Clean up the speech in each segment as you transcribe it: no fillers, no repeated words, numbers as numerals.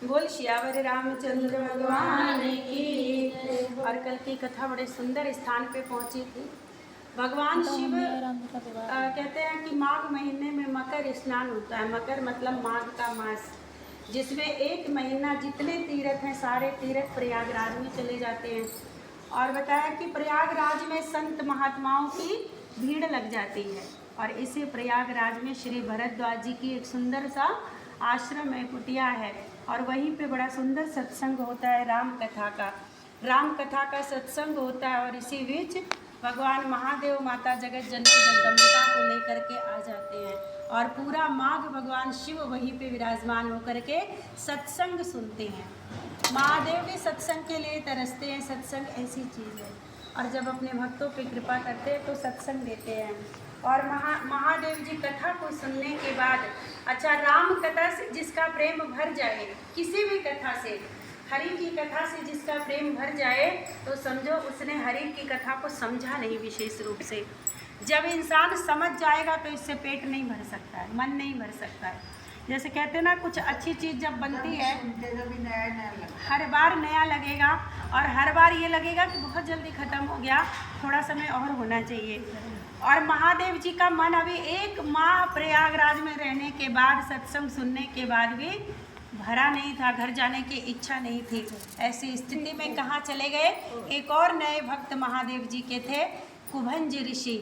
बोल सियावर रामचंद्र भगवान की। और कल की कथा बड़े सुंदर स्थान पे पहुंची थी। भगवान शिव कहते हैं कि माघ महीने में मकर स्नान होता है। मकर मतलब माघ का मास, जिसमें एक महीना जितने तीर्थ हैं सारे तीर्थ प्रयागराज में चले जाते हैं। और बताया कि प्रयागराज में संत महात्माओं की भीड़ लग जाती है। और इसी प्रयागराज में श्री भरद्वाज जी की एक सुंदर सा आश्रम है, कुटिया है। और वहीं पे बड़ा सुंदर सत्संग होता है, राम कथा का सत्संग होता है। और इसी बीच भगवान महादेव माता जगत जननी जगदम्बिका को लेकर के आ जाते हैं। और पूरा माघ भगवान शिव वहीं पे विराजमान होकर के सत्संग सुनते हैं। महादेव भी सत्संग के लिए तरसते हैं। सत्संग ऐसी चीज़ है, और जब अपने भक्तों पे कृपा करते हैं तो सत्संग देते हैं। और महादेव जी कथा को सुनने के बाद, अच्छा, राम कथा से जिसका प्रेम भर जाए, किसी भी कथा से, हरि की कथा से जिसका प्रेम भर जाए, तो समझो उसने हरि की कथा को समझा नहीं विशेष रूप से। जब इंसान समझ जाएगा तो इससे पेट नहीं भर सकता है, मन नहीं भर सकता है। जैसे कहते हैं ना, कुछ अच्छी चीज़ जब बनती है हर बार नया लगेगा, और हर बार ये लगेगा कि बहुत जल्दी ख़त्म हो गया, थोड़ा समय और होना चाहिए। और महादेव जी का मन अभी एक माह प्रयागराज में रहने के बाद, सत्संग सुनने के बाद भी भरा नहीं था, घर जाने की इच्छा नहीं थी। ऐसी स्थिति में कहाँ चले गए? एक और नए भक्त महादेव जी के थे, कुभंज ऋषि।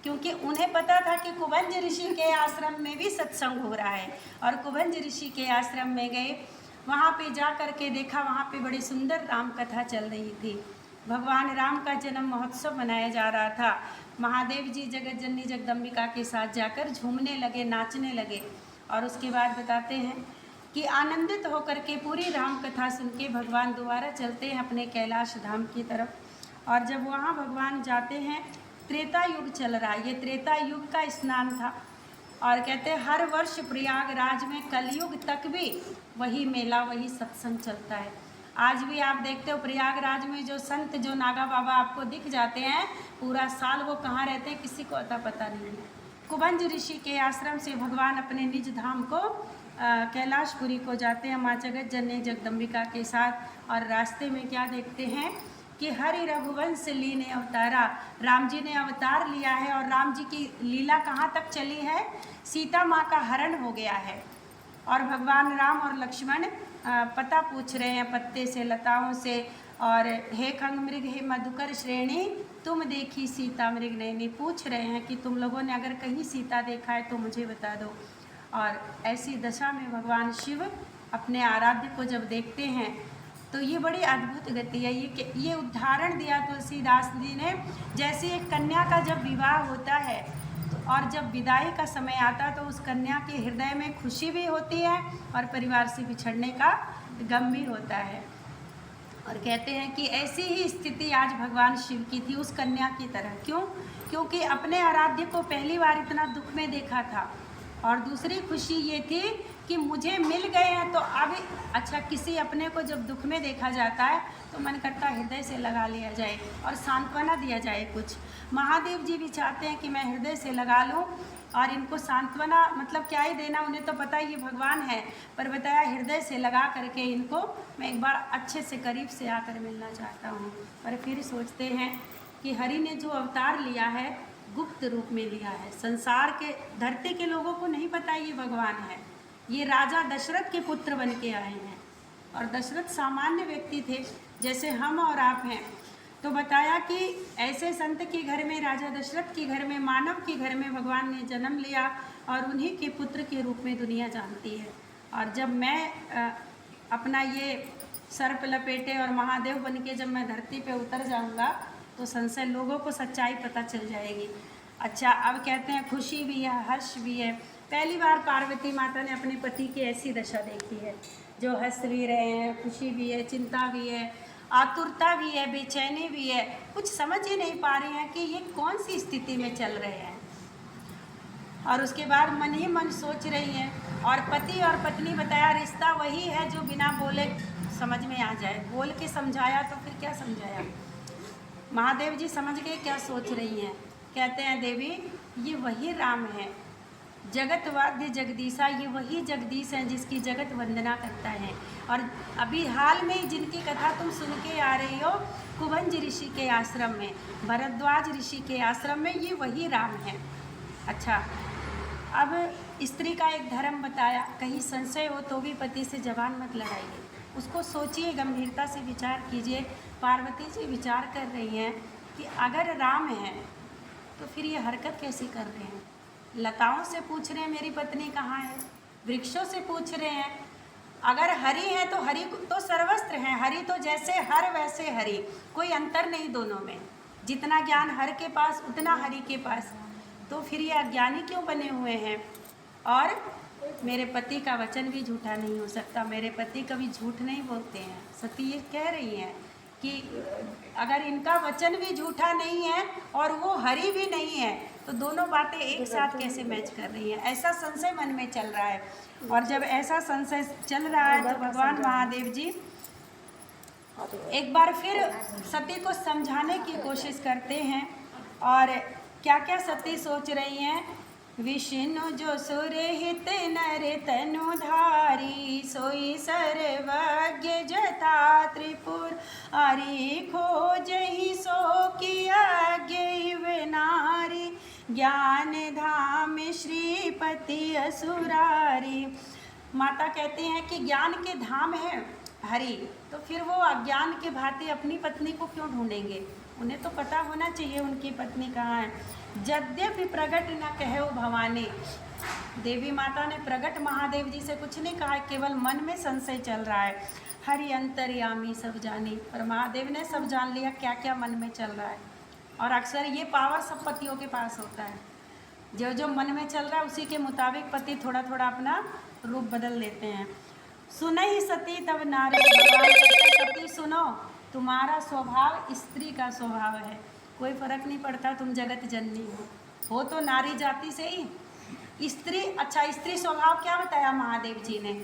क्योंकि उन्हें पता था कि कुभंज ऋषि के आश्रम में भी सत्संग हो रहा है। और कुभंज ऋषि के आश्रम में गए, वहाँ पे जा कर के देखा, वहाँ पे बड़ी सुंदर राम कथा चल रही थी। भगवान राम का जन्म महोत्सव मनाया जा रहा था। महादेव जी जगत जननी जगदम्बिका के साथ जाकर झूमने लगे, नाचने लगे। और उसके बाद बताते हैं कि आनंदित होकर के पूरी राम कथा सुन के भगवान दोबारा चलते हैं अपने कैलाश धाम की तरफ। और जब वहाँ भगवान जाते हैं, त्रेता युग चल रहा है, ये त्रेता युग का स्नान था। और कहते हैं हर वर्ष प्रयागराज में कलयुग तक भी वही मेला, वही सत्संग चलता है। आज भी आप देखते हो प्रयागराज में जो संत, जो नागा बाबा आपको दिख जाते हैं, पूरा साल वो कहाँ रहते हैं किसी को अता पता नहीं है। कुभंज ऋषि के आश्रम से भगवान अपने निज धाम को कैलाशपुरी को जाते हैं माँ जगत जननी जगदम्बिका के साथ। और रास्ते में क्या देखते हैं कि हरि रघुवंश लीने अवतारा, राम जी ने अवतार लिया है। और राम जी की लीला कहाँ तक चली है? सीता माँ का हरण हो गया है। और भगवान राम और लक्ष्मण पता पूछ रहे हैं पत्ते से, लताओं से, और हे खंग मृग हे मधुकर श्रेणी, तुम देखी सीता मृग नैनी, पूछ रहे हैं कि तुम लोगों ने अगर कहीं सीता देखा है तो मुझे बता दो। और ऐसी दशा में भगवान शिव अपने आराध्य को जब देखते हैं तो ये बड़ी अद्भुत गति है। ये उदाहरण दिया तुलसीदास जी ने। जैसे एक कन्या का जब विवाह होता है और जब विदाई का समय आता तो उस कन्या के हृदय में खुशी भी होती है और परिवार से बिछड़ने का गम भी होता है। और कहते हैं कि ऐसी ही स्थिति आज भगवान शिव की थी, उस कन्या की तरह। क्यों? क्योंकि अपने आराध्य को पहली बार इतना दुख में देखा था। और दूसरी खुशी ये थी कि मुझे मिल गए हैं। तो अब अच्छा, किसी अपने को जब दुख में देखा जाता है तो मन करता है हृदय से लगा लिया जाए और सांत्वना दिया जाए कुछ। महादेव जी भी चाहते हैं कि मैं हृदय से लगा लूं और इनको सांत्वना, मतलब क्या ही देना, उन्हें तो पता ही ये भगवान है, पर बताया हृदय से लगा करके इनको मैं एक बार अच्छे से करीब से आकर मिलना चाहता हूँ। पर फिर सोचते हैं कि हरि ने जो अवतार लिया है गुप्त रूप में लिया है। संसार के, धरती के लोगों को नहीं पता ये भगवान है। ये राजा दशरथ के पुत्र बन के आए हैं। और दशरथ सामान्य व्यक्ति थे जैसे हम और आप हैं। तो बताया कि ऐसे संत के घर में, राजा दशरथ के घर में, मानव के घर में भगवान ने जन्म लिया और उन्हीं के पुत्र के रूप में दुनिया जानती है। और जब मैं अपना ये सर्प लपेटे और महादेव बन के जब मैं धरती पे उतर जाऊंगा तो संशय लोगों को सच्चाई पता चल जाएगी। अच्छा, अब कहते हैं खुशी भी है, हर्ष भी है। पहली बार पार्वती माता ने अपने पति की ऐसी दशा देखी है, जो हंस भी रहे हैं, खुशी भी है, चिंता भी है, आतुरता भी है, बेचैनी भी है। कुछ समझ ही नहीं पा रहे हैं कि ये कौन सी स्थिति में चल रहे हैं। और उसके बाद मन ही मन सोच रही हैं। और पति और पत्नी, बताया रिश्ता वही है जो बिना बोले समझ में आ जाए। बोल के समझाया तो फिर क्या समझाया। महादेव जी समझ गए क्या सोच रही हैं। कहते हैं देवी ये वही राम है जगतवाद्य जगदीशा, ये वही जगदीश हैं जिसकी जगत वंदना करता है। और अभी हाल में जिनकी कथा तुम सुन के आ रही हो कुभंज ऋषि के आश्रम में, भरद्वाज ऋषि के आश्रम में, ये वही राम है। अच्छा, अब स्त्री का एक धर्म बताया, कहीं संशय हो तो भी पति से जबान मत लड़ाइए, उसको सोचिए, गंभीरता से विचार कीजिए। पार्वती जी विचार कर रही हैं कि अगर राम है तो फिर ये हरकत कैसी कर रहे हैं। लताओं से पूछ रहे हैं मेरी पत्नी कहाँ है, वृक्षों से पूछ रहे हैं। अगर हरि है तो हरि तो सर्वस्त्र हैं, हरि तो जैसे हर वैसे हरि, कोई अंतर नहीं दोनों में। जितना ज्ञान हर के पास उतना हरि के पास, तो फिर ये अज्ञानी क्यों बने हुए हैं। और मेरे पति का वचन भी झूठा नहीं हो सकता, मेरे पति कभी झूठ नहीं बोलते हैं। सती ये कह रही हैं कि अगर इनका वचन भी झूठा नहीं है और वो हरि भी नहीं है, तो दोनों बातें एक साथ कैसे मैच कर रही हैं। ऐसा संशय मन में चल रहा है। और जब ऐसा संशय चल रहा है तो भगवान महादेव जी एक बार फिर सती को समझाने की कोशिश करते हैं। और क्या क्या सती सोच रही हैं। विष्णु जो सुरहित नर तनु धारी, सोई सर्वज्ञ जथा त्रिपुर आरी, खोजहि सो किया गैव नारी, ज्ञान धाम श्रीपति असुरारी। माता कहती हैं कि ज्ञान के धाम है हरि, तो फिर वो अज्ञान के भांति अपनी पत्नी को क्यों ढूंढेंगे। उन्हें तो पता होना चाहिए उनकी पत्नी कहाँ है। यद्यपि प्रगट न कहो भवानी, देवी माता ने प्रगट महादेव जी से कुछ नहीं कहा, केवल मन में संशय चल रहा है। हरि अंतर्यामी सब जानी, पर महादेव ने सब जान लिया क्या क्या मन में चल रहा है। और अक्सर ये पावर सब पतियों के पास होता है, जो जो मन में चल रहा है उसी के मुताबिक पति थोड़ा थोड़ा अपना रूप बदल लेते हैं। सुनहि सती तब नारी, भगवान कहते सती सुनो, तुम्हारा स्वभाव स्त्री का स्वभाव है, कोई फर्क नहीं पड़ता तुम जगत जननी हो तो नारी जाति से ही स्त्री। अच्छा, स्त्री स्वभाव क्या बताया महादेव जी ने,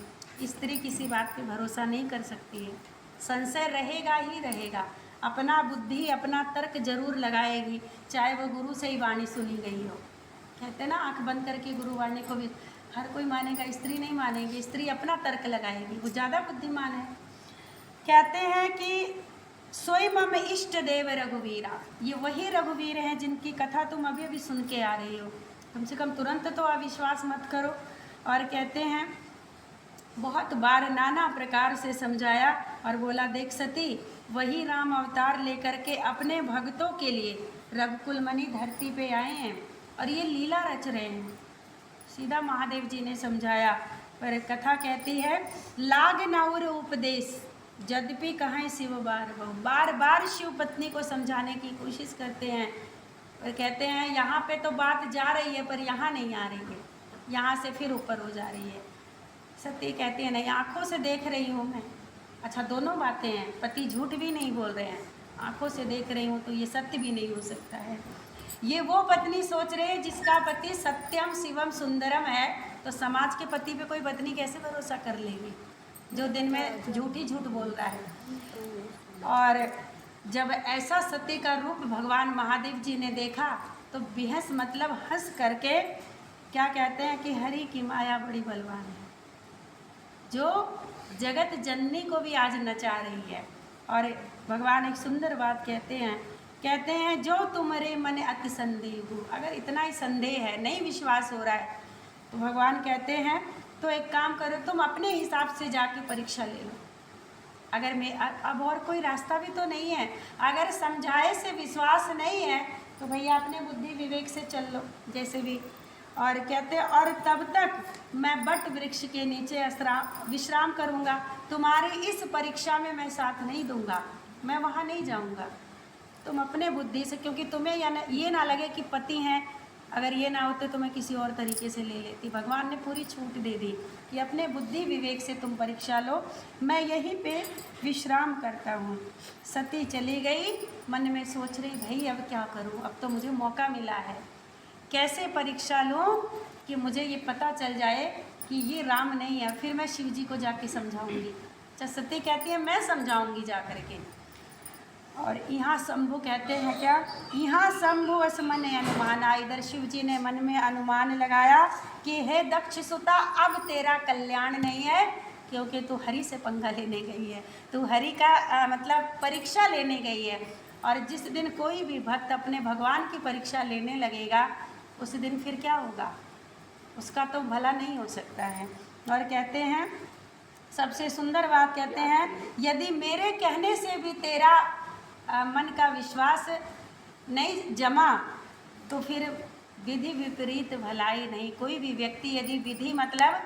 स्त्री किसी बात पे भरोसा नहीं कर सकती है, संशय रहेगा ही रहेगा, अपना बुद्धि अपना तर्क जरूर लगाएगी, चाहे वो गुरु से ही वाणी सुनी गई हो। कहते ना आंख बंद करके गुरु वाणी को भी हर कोई मानेगा, स्त्री नहीं मानेगी, स्त्री अपना तर्क लगाएगी, वो ज़्यादा बुद्धिमान है। कहते हैं कि सोई मम इष्ट देव रघुवीरा, ये वही रघुवीर हैं जिनकी कथा तुम अभी अभी सुन के आ रही हो, कम से कम तुरंत तो अविश्वास मत करो। और कहते हैं बहुत बार नाना प्रकार से समझाया और बोला देख सती, वही राम अवतार लेकर के अपने भक्तों के लिए रघुकुल मणि धरती पे आए हैं और ये लीला रच रहे हैं। सीधा महादेव जी ने समझाया। पर कथा कहती है लाग नाउर उपदेश, यद्यपि कहाँ शिव बार बहु, बार बार शिव पत्नी को समझाने की कोशिश करते हैं। और कहते हैं यहाँ पे तो बात जा रही है पर यहाँ नहीं आ रही है, यहाँ से फिर ऊपर हो जा रही है। सती कहती है नहीं, आँखों से देख रही हूँ मैं। अच्छा, दोनों बातें हैं, पति झूठ भी नहीं बोल रहे हैं, आँखों से देख रही हूँ तो ये सत्य भी नहीं हो सकता है। ये वो पत्नी सोच रहे हैं जिसका पति सत्यम शिवम सुंदरम है, तो समाज के पति पे कोई पत्नी कैसे भरोसा कर लेगी जो दिन में झूठी झूठ बोल रहा है। और जब ऐसा सत्य का रूप भगवान महादेव जी ने देखा तो बेहस मतलब हंस करके क्या कहते हैं कि हरि की माया बड़ी बलवान है, जो जगत जननी को भी आज नचा रही है। और भगवान एक सुंदर बात कहते हैं जो तुम्हारे मन अति संदेह हो, अगर इतना ही संदेह है, नहीं विश्वास हो रहा है, तो भगवान कहते हैं तो एक काम करो, तुम अपने हिसाब से जाके परीक्षा ले लो। अगर मैं अब और कोई रास्ता भी तो नहीं है, अगर समझाए से विश्वास नहीं है तो भैया अपने बुद्धि विवेक से चल लो जैसे भी। और कहते और तब तक मैं बट वृक्ष के नीचे विश्राम करूँगा, तुम्हारी इस परीक्षा में मैं साथ नहीं दूँगा, मैं वहाँ नहीं जाऊँगा। तुम अपने बुद्धि से, क्योंकि तुम्हें ये ना लगे कि पति हैं, अगर ये ना होते तो मैं किसी और तरीके से ले लेती। भगवान ने पूरी छूट दे दी कि अपने बुद्धि विवेक से तुम परीक्षा लो, मैं यहीं पे विश्राम करता हूँ। सती चली गई, मन में सोच रही भाई अब क्या करूँ, अब तो मुझे मौका मिला है, कैसे परीक्षा लूँ कि मुझे ये पता चल जाए कि ये राम नहीं है, फिर मैं शिव जी को जाके समझाऊँगी। अच्छा, सती कहती है मैं समझाऊँगी जा कर के। और यहाँ शंभु कहते हैं क्या, यहाँ शंभु अस मन अनुमाना, इधर शिव जी ने मन में अनुमान लगाया कि हे दक्ष सुता, अब तेरा कल्याण नहीं है, क्योंकि तू हरि से पंगा लेने गई है, तू हरि का मतलब परीक्षा लेने गई है। और जिस दिन कोई भी भक्त अपने भगवान की परीक्षा लेने लगेगा, उस दिन फिर क्या होगा, उसका तो भला नहीं हो सकता है। और कहते हैं सबसे सुंदर बात कहते हैं, यदि मेरे कहने से भी तेरा मन का विश्वास नहीं जमा, तो फिर विधि विपरीत भलाई नहीं। कोई भी व्यक्ति यदि विधि मतलब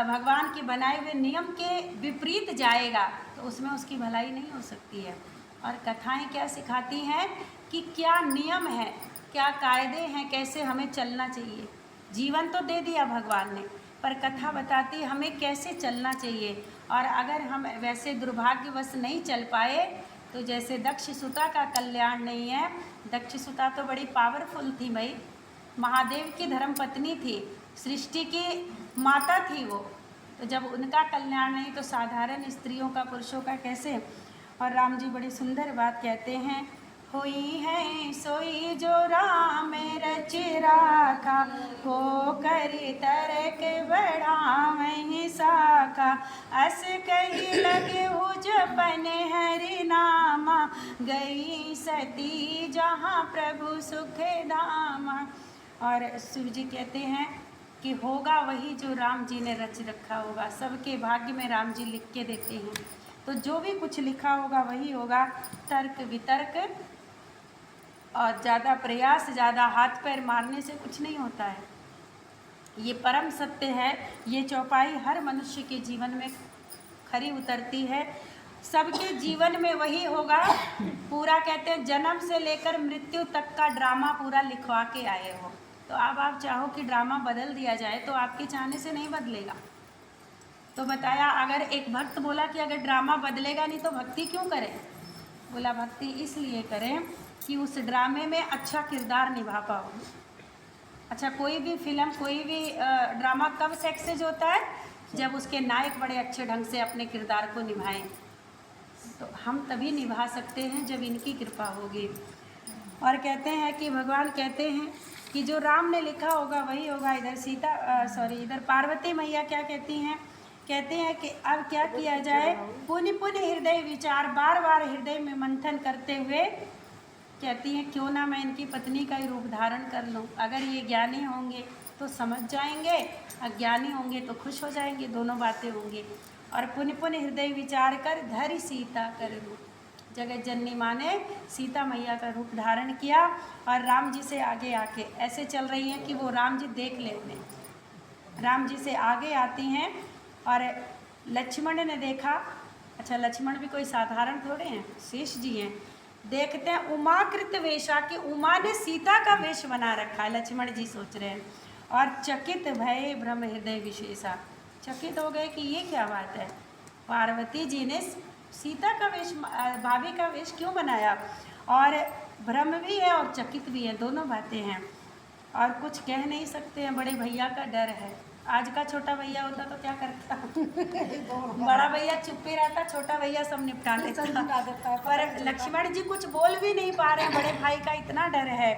भगवान के बनाए हुए नियम के विपरीत जाएगा, तो उसमें उसकी भलाई नहीं हो सकती है। और कथाएं क्या सिखाती हैं कि क्या नियम है, क्या कायदे हैं, कैसे हमें चलना चाहिए। जीवन तो दे दिया भगवान ने, पर कथा बताती है हमें कैसे चलना चाहिए। और अगर हम वैसे दुर्भाग्यवश नहीं चल पाए, तो जैसे दक्ष सुता का कल्याण नहीं है। दक्ष सुता तो बड़ी पावरफुल थी भाई, महादेव की धर्मपत्नी थी, सृष्टि की माता थी वो, तो जब उनका कल्याण नहीं तो साधारण स्त्रियों का, पुरुषों का कैसे। और राम जी बड़ी सुंदर बात कहते हैं, हुई है सोई जो राम रच राखा, को करी तरक बढ़ावहीं साखा, अस कही लगे हो जपन हरि नामा, गई सती जहाँ प्रभु सुख धामा। और शिव जी कहते हैं कि होगा वही जो राम जी ने रच रखा होगा। सबके भाग्य में राम जी लिख के देते हैं, तो जो भी कुछ लिखा होगा वही होगा। तर्क वितर्क और ज़्यादा प्रयास, ज़्यादा हाथ पैर मारने से कुछ नहीं होता है। ये परम सत्य है, ये चौपाई हर मनुष्य के जीवन में खरी उतरती है। सबके जीवन में वही होगा पूरा। कहते हैं जन्म से लेकर मृत्यु तक का ड्रामा पूरा लिखवा के आए हो। तो अब आप चाहो कि ड्रामा बदल दिया जाए, तो आपके चाहने से नहीं बदलेगा। तो बताया, अगर एक भक्त बोला कि अगर ड्रामा बदलेगा नहीं तो भक्ति क्यों करें, बोला भक्ति इसलिए करें कि उस ड्रामे में अच्छा किरदार निभा पाओ। अच्छा, कोई भी फिल्म, कोई भी ड्रामा कब सक्सेस होता है, जब उसके नायक बड़े अच्छे ढंग से अपने किरदार को निभाएं। तो हम तभी निभा सकते हैं जब इनकी कृपा होगी। और कहते हैं कि भगवान कहते हैं कि जो राम ने लिखा होगा वही होगा। इधर इधर पार्वती मैया क्या कहती हैं, कहते हैं कि अब क्या किया जाए, पुण्य पुण्य हृदय विचार, बार बार हृदय में मंथन करते हुए कहती हैं क्यों ना मैं इनकी पत्नी का ही रूप धारण कर लूं। अगर ये ज्ञानी होंगे तो समझ जाएंगे, अज्ञानी होंगे तो खुश हो जाएंगे, दोनों बातें होंगी। और पुण्य पुण्य हृदय विचार कर धरि सीता कर रूप, जगत जननी माँ ने सीता मैया का रूप धारण किया और राम जी से आगे आके ऐसे चल रही हैं कि वो राम जी देख ले उन्हें। राम जी से आगे आती हैं और लक्ष्मण ने देखा। अच्छा, लक्ष्मण भी कोई साधारण थोड़े हैं, शेष जी हैं। देखते हैं उमाकृत वेशा, कि उमा ने सीता का वेश बना रखा है, लक्ष्मण जी सोच रहे हैं। और चकित भय भ्रम हृदय विशेषा, चकित हो गए कि ये क्या बात है, पार्वती जी ने सीता का वेश, भाभी का वेश क्यों बनाया। और भ्रम भी है और चकित भी है, दोनों बातें हैं। और कुछ कह नहीं सकते हैं, बड़े भैया का डर है। आज का छोटा भैया होता तो क्या करता बड़ा भैया चुप ही रहता, छोटा भैया सब निपटा देता। पर लक्ष्मण जी कुछ बोल भी नहीं पा रहे हैं, बड़े भाई का इतना डर है।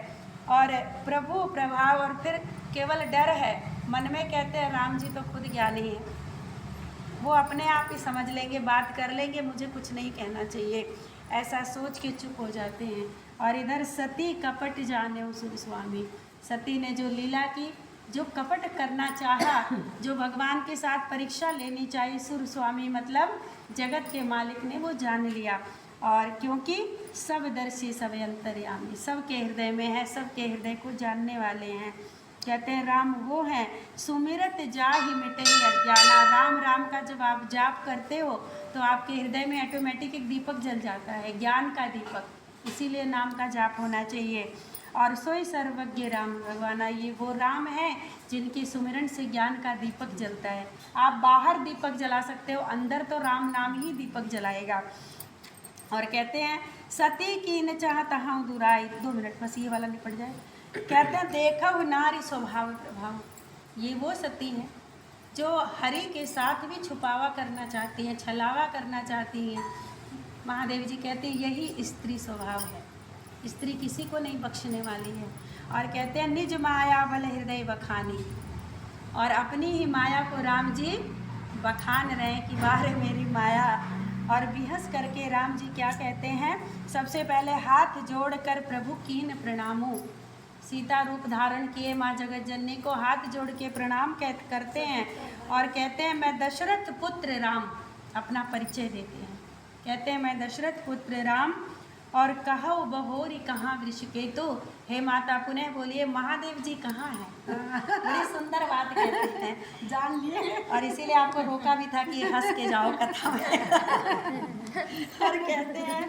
और प्रभु प्रभाव, और फिर केवल डर है मन में। कहते हैं राम जी तो खुद ज्ञानी है, वो अपने आप ही समझ लेंगे, बात कर लेंगे, मुझे कुछ नहीं कहना चाहिए, ऐसा सोच के चुप हो जाते हैं। और इधर सती कपट जाने सुर स्वामी, सती ने जो लीला की, जो कपट करना चाहा, जो भगवान के साथ परीक्षा लेनी चाहिए, सुर स्वामी मतलब जगत के मालिक ने वो जान लिया। और क्योंकि सब दर्शी सब अंतर्यामी, सबके हृदय में है, सबके हृदय को जानने वाले हैं। कहते हैं राम वो हैं सुमिरत जाहि मिटहि अज्ञाना। राम राम का जब आप जाप करते हो तो आपके हृदय में ऑटोमेटिक एक दीपक जल जाता है, ज्ञान का दीपक, इसीलिए नाम का जाप होना चाहिए। और सोई सर्वज्ञ राम भगवाना, ये वो राम हैं जिनके सुमिरन से ज्ञान का दीपक जलता है। आप बाहर दीपक जला सकते हो, अंदर तो राम नाम ही दीपक जलाएगा। और कहते हैं सती की न चाहता हूँ दुराई, 2 मिनट बस ये वाला निपट जाए। कहते हैं देखा नारी स्वभाव प्रभाव, ये वो सती हैं जो हरि के साथ भी छुपावा करना चाहती हैं, छलावा करना चाहती हैं। महादेव जी कहते हैं यही स्त्री स्वभाव है, स्त्री किसी को नहीं बख्शने वाली है। और कहते हैं निज माया बल हृदय बखानी, और अपनी ही माया को राम जी बखान रहे हैं कि बाहर मेरी माया। और बिहस करके राम जी क्या कहते हैं, सबसे पहले हाथ जोड़कर प्रभु कीन प्रणामो, सीता रूप धारण किए माँ जगत जननी को हाथ जोड़ के प्रणाम करते हैं। और कहते हैं मैं दशरथ पुत्र राम, अपना परिचय देते हैं। कहते हैं मैं दशरथ पुत्र राम, और कहो बहोरी कहाँ वृषकेतु, हे माता पुनः बोलिए महादेव जी कहाँ हैं। बड़ी सुंदर बात कहते हैं, जान लिए। और इसीलिए आपको रोका भी था कि हंस के जाओ कथा में। और कहते हैं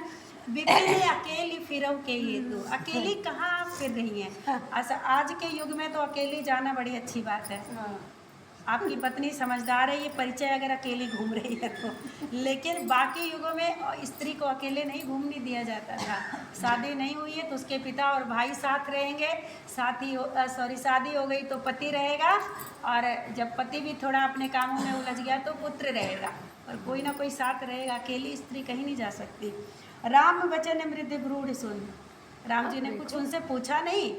विपिन अकेली फिरो के ये तो, अकेली कहाँ आप फिर रही हैं। अच्छा आज के युग में तो अकेली जाना बड़ी अच्छी बात है। आपकी पत्नी समझदार है, ये परिचय अगर अकेली घूम रही है तो। लेकिन बाकी युगों में स्त्री को अकेले नहीं घूमने दिया जाता था। शादी नहीं हुई है तो उसके पिता और भाई साथ रहेंगे, शादी हो गई तो पति रहेगा, और जब पति भी थोड़ा अपने कामों में उलझ गया तो पुत्र रहेगा, और कोई ना कोई साथ रहेगा। अकेली स्त्री कहीं नहीं जा सकती। राम वचन मृद ब्रूढ़ सुन, राम जी ने कुछ उनसे पूछा नहीं।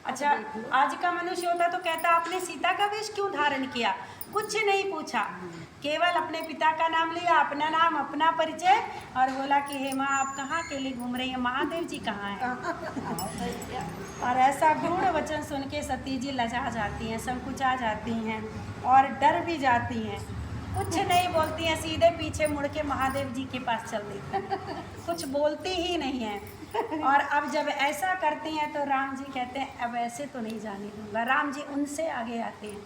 अच्छा आज का मनुष्य होता तो कहता आपने सीता का वेश क्यों धारण किया, कुछ नहीं पूछा, केवल अपने पिता का नाम लिया, अपना नाम अपना परिचय, और बोला कि हे माँ आप कहाँ अकेली घूम रही हैं, महादेव जी कहाँ हैं। और ऐसा गूढ़ वचन सुन के सती जी लजा जाती हैं, संकुचा जाती हैं और डर भी जाती हैं, कुछ नहीं बोलती हैं, सीधे पीछे मुड़ के महादेव जी के पास चल देती हैं, कुछ बोलती ही नहीं हैं। और अब जब ऐसा करती हैं तो राम जी कहते हैं अब ऐसे तो नहीं जाने दूंगा। राम जी उनसे आगे आते हैं,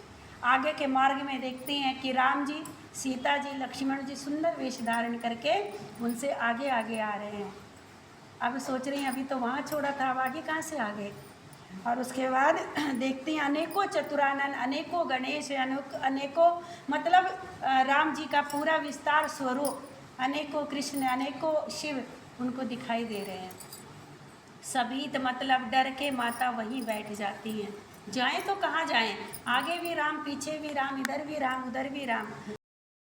आगे के मार्ग में देखते हैं कि राम जी, सीता जी, लक्ष्मण जी सुंदर वेश धारण करके उनसे आगे आगे आ रहे हैं। अब सोच रही हैं अभी तो वहाँ छोड़ा था, अब आगे कहाँ से आ गए। और उसके बाद देखते हैं अनेकों चतुरानन, अनेकों गणेश, अनेकों मतलब राम जी का पूरा विस्तार स्वरूप, अनेकों कृष्ण, अनेकों शिव उनको दिखाई दे रहे हैं। सभी तो मतलब डर के माता वहीं बैठ जाती हैं, जाएं तो कहाँ जाएं, आगे भी राम पीछे भी राम, इधर भी राम उधर भी राम।